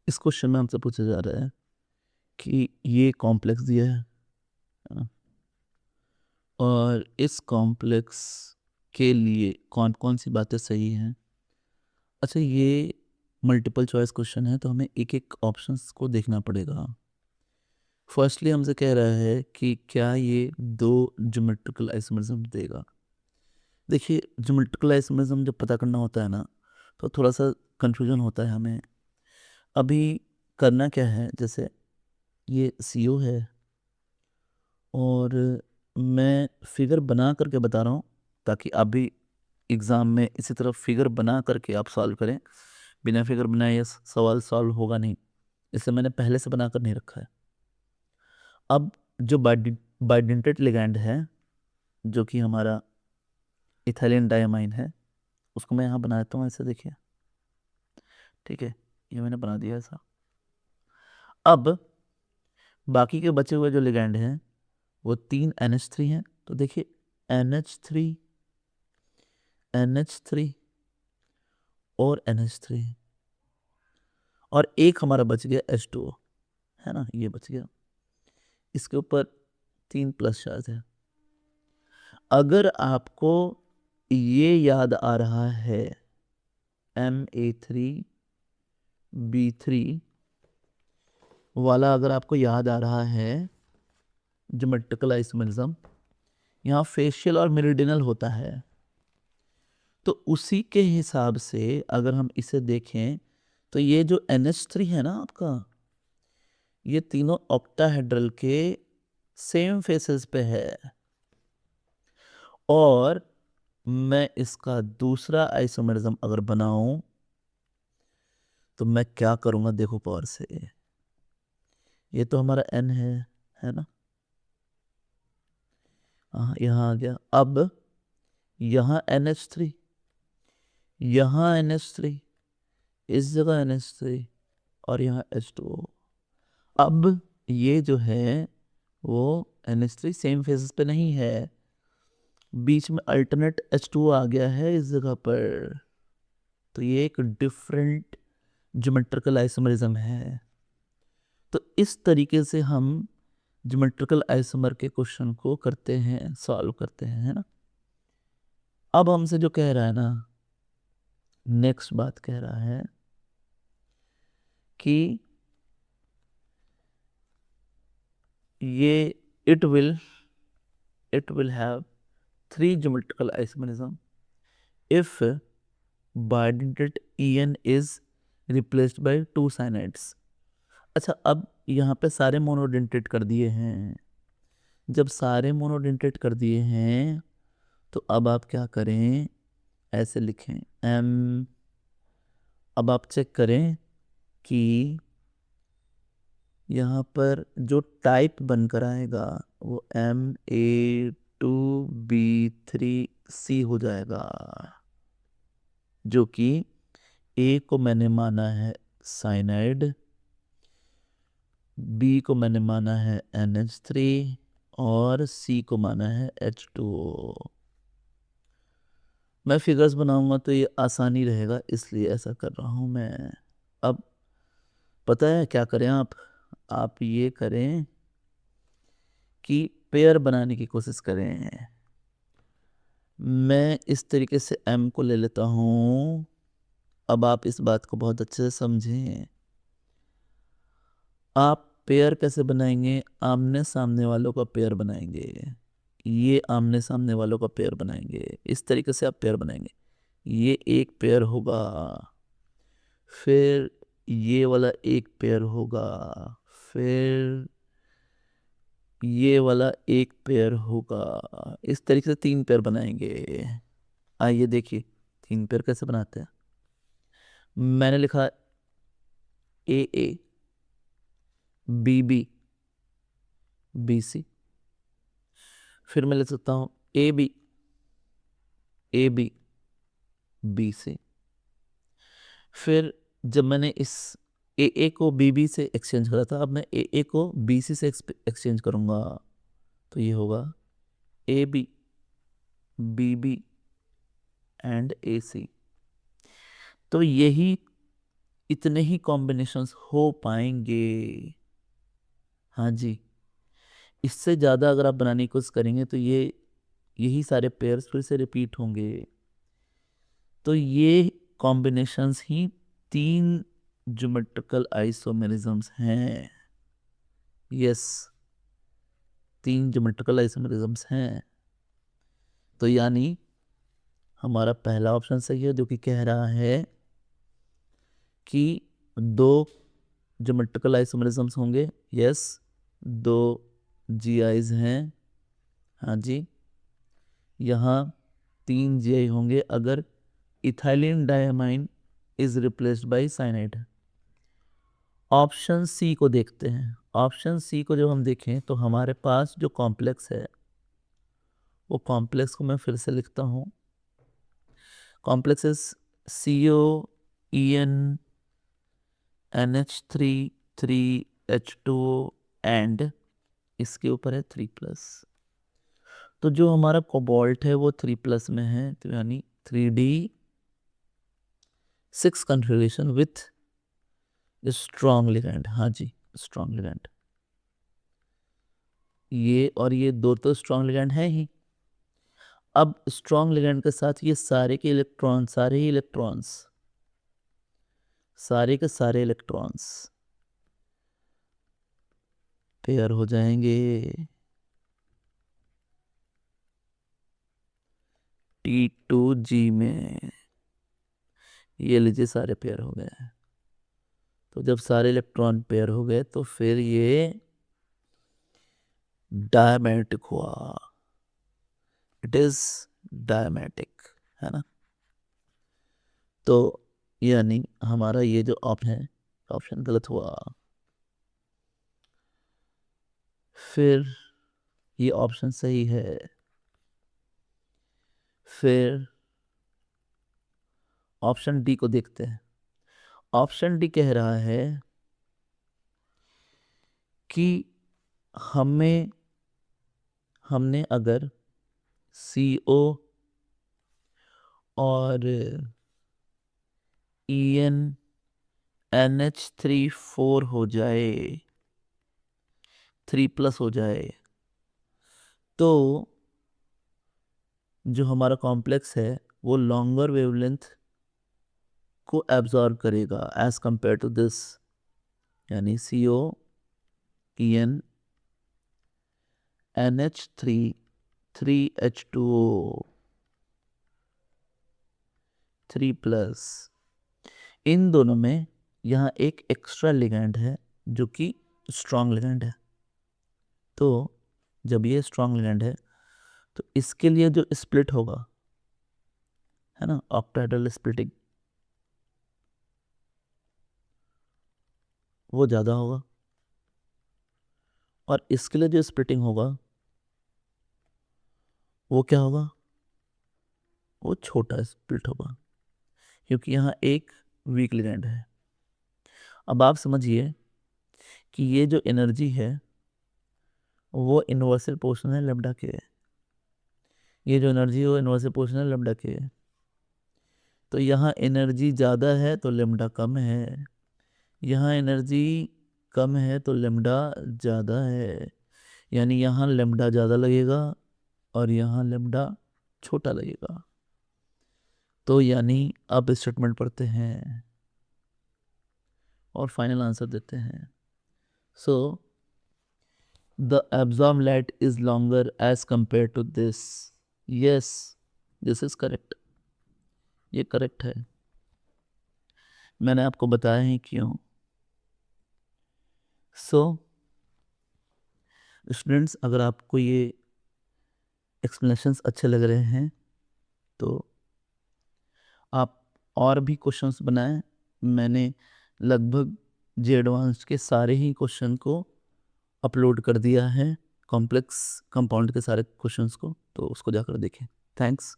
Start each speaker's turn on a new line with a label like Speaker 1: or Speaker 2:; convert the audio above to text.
Speaker 1: इस क्वेश्चन में हमसे पूछा जा रहा है कि ये कॉम्प्लेक्स दिया है ना? और इस कॉम्प्लेक्स के लिए कौन कौन सी बातें सही हैं। अच्छा, ये मल्टीपल चॉइस क्वेश्चन है तो हमें एक एक ऑप्शंस को देखना पड़ेगा। फर्स्टली हमसे कह रहा है कि क्या ये दो ज्योमेट्रिकल आइसोमरिज्म देगा। देखिए, ज्योमेट्रिकल आइसोमरिज्म जब पता करना होता है ना, तो थोड़ा सा कंफ्यूजन होता है हमें। अभी करना क्या है, जैसे ये CO है और मैं फिगर बना करके बता रहा हूँ ताकि आप भी एग्ज़ाम में इसी तरह फिगर बना करके आप सॉल्व करें। बिना फिगर बनाए ये सवाल सॉल्व होगा नहीं, इसलिए मैंने पहले से बना कर नहीं रखा है। अब जो बाइडेंटेट लिगैंड है, जो कि हमारा इथाइलिन डायमाइन है, उसको मैं यहाँ बना देता हूँ ऐसे, देखिए। ठीक है, ये मैंने बना दिया ऐसा। अब बाकी के बचे हुए जो लिगैंड हैं वो 3 NH3 हैं। तो देखिए, NH3 NH3 और NH3, और एक हमारा बच गया H2O, है ना, ये बच गया। इसके ऊपर 3 प्लस चार्ज है। अगर आपको ये याद आ रहा है, Ma3B3 वाला अगर आपको याद आ रहा है, ज्योमेट्रिकल आइसोमरिज्म यहाँ फेशियल और मेरिडियनल होता है, तो उसी के हिसाब से अगर हम इसे देखें तो ये जो NH3 है ना आपका, ये तीनों ऑक्टाहेड्रल के सेम फेसेस पे है। और मैं इसका दूसरा आइसोमरिज्म अगर बनाऊं तो मैं क्या करूंगा, देखो पावर से। ये तो हमारा N है ना। हाँ, यहाँ आ गया। अब यहाँ NH3, यहाँ NH3, इस जगह NH3, और यहाँ H2O। अब ये जो है वो NH3 सेम फेसेस पे नहीं है, बीच में अल्टरनेट H2O आ गया है इस जगह पर। तो ये एक डिफरेंट ज्योमेट्रिकल आइसोमरिज्म है। तो इस तरीके से हम ज्योमेट्रिकल आइसोमर के क्वेश्चन को करते हैं, सॉल्व करते हैं, है ना। अब हमसे जो कह रहा है ना, नेक्स्ट बात कह रहा है कि ये it will have 3 geometrical isomerism if bidentate En is replaced by 2 cyanides। अच्छा, अब यहाँ पे सारे मोनोडेंटेट कर दिए हैं। जब सारे मोनोडेंटेट कर दिए हैं तो अब आप क्या करें, ऐसे लिखें M। अब आप चेक करें कि यहाँ पर जो टाइप बनकर आएगा वो Ma2B3C हो जाएगा, जो कि A को मैंने माना है साइनाइड, B को मैंने माना है NH3, और C को माना है H2O। मैं फिगर्स बनाऊंगा तो ये आसानी रहेगा, इसलिए ऐसा कर रहा हूं मैं। अब पता है क्या करें आप ये करें कि पेयर बनाने की कोशिश करें। मैं इस तरीके से M को ले लेता हूं। अब आप इस बात को बहुत अच्छे से समझें। आप पेयर कैसे बनाएंगे, आमने सामने वालों का पेयर बनाएंगे। ये आमने सामने वालों का पेयर बनाएंगे, इस तरीके से आप पेयर बनाएंगे। ये एक पेयर होगा, फिर ये वाला एक पेयर होगा, फिर ये वाला एक पेयर होगा। इस तरीके से 3 पेयर बनाएंगे। आइए देखिए 3 पेयर कैसे बनाते हैं। मैंने लिखा AA, BB, BC। फिर मैं लिख सकता हूँ AB, AB, BC। फिर जब मैंने इस AA को BB से एक्सचेंज करा था, अब मैं AA को BC से एक्सचेंज करूंगा, तो ये होगा AB, BB एंड AC। तो यही इतने ही कॉम्बिनेशंस हो पाएंगे। हाँ जी, इससे ज़्यादा अगर आप बनाने की कोशिश करेंगे तो यही सारे पेयर्स फिर से रिपीट होंगे। तो ये कॉम्बिनेशंस ही 3 ज्योमेट्रिकल आइसोमेरिज्म्स हैं। यस, 3 ज्योमेट्रिकल आइसोमेरिज्म्स हैं। तो यानी हमारा पहला ऑप्शन सही है, जो कि कह रहा है कि 2 ज्योमेट्रिकल आइसोमेरिज्म्स होंगे। यस, 2 GIs हैं। हाँ जी, यहाँ 3 GI होंगे अगर ethylene diamine is replaced by cyanide. Option C को देखते हैं। ऑप्शन सी को जब हम देखें तो हमारे पास जो कॉम्प्लेक्स है, वो कॉम्प्लेक्स को मैं फिर से लिखता हूँ। Complex is COEN NH3 3H2O and इसके ऊपर है 3+। तो जो हमारा कोबाल्ट है वो 3+ में है, तो यानी 3D6 configuration with strong ligand. हाँ जी, स्ट्रॉन्ग लिगैंड। ये और ये 2 तो स्ट्रॉन्ग लिगैंड है ही। अब स्ट्रॉन्ग लिगैंड के साथ ये सारे के सारे इलेक्ट्रॉन्स पेयर हो जाएंगे T2G में। ये लीजिए, सारे पेयर हो गए। तो जब सारे इलेक्ट्रॉन पेयर हो गए तो फिर ये डायमैटिक हुआ। इट इज डायमैटिक, है ना। तो यानी हमारा ये जो ऑप्शन है, ऑप्शन गलत हुआ। फिर ये ऑप्शन सही है। फिर ऑप्शन डी को देखते हैं। ऑप्शन डी कह रहा है कि हमने अगर CO और EN NH3 4 हो जाए, 3+ हो जाए, तो जो हमारा कॉम्प्लेक्स है वो लॉन्गर वेवलेंथ को एब्जॉर्ब करेगा एज कंपेयर टू दिस। यानी CO EN NH3 3H2O 3+, इन दोनों में यहाँ एक एक्स्ट्रा लिगैंड है जो कि स्ट्रॉन्ग लिगैंड है। तो जब ये स्ट्रॉन्ग लिगैंड है तो इसके लिए जो स्प्लिट होगा, है ना, ऑक्टाहेड्रल स्प्लिटिंग, वो ज़्यादा होगा। और इसके लिए जो स्प्लिटिंग होगा वो क्या होगा, वो छोटा स्प्लिट होगा, क्योंकि यहाँ एक वीक लिगैंड है। अब आप समझिए कि ये जो एनर्जी है वो इन्वर्सल पोर्शन है लैम्डा के। ये जो एनर्जी है वो इन्वर्सल पोर्शन है लैम्डा के। तो यहाँ एनर्जी ज़्यादा है तो लैम्डा कम है, यहाँ एनर्जी कम है तो लैम्डा ज़्यादा है। यानी यहाँ लैम्डा ज़्यादा लगेगा और यहाँ लैम्डा छोटा लगेगा। तो यानी अब स्टेटमेंट पढ़ते हैं और फाइनल आंसर देते हैं। So the absorbed light is longer as compared to this. Yes, this is correct. ये करेक्ट है। मैंने आपको बताया ही क्यों। सो स्टूडेंट्स, अगर आपको ये एक्सप्लेनेशंस अच्छे लग रहे हैं तो आप और भी क्वेश्चंस बनाएं। मैंने लगभग जे एडवांस्ड के सारे ही क्वेश्चन को अपलोड कर दिया है, कॉम्प्लेक्स कंपाउंड के सारे क्वेश्चंस को, तो उसको जाकर देखें। थैंक्स।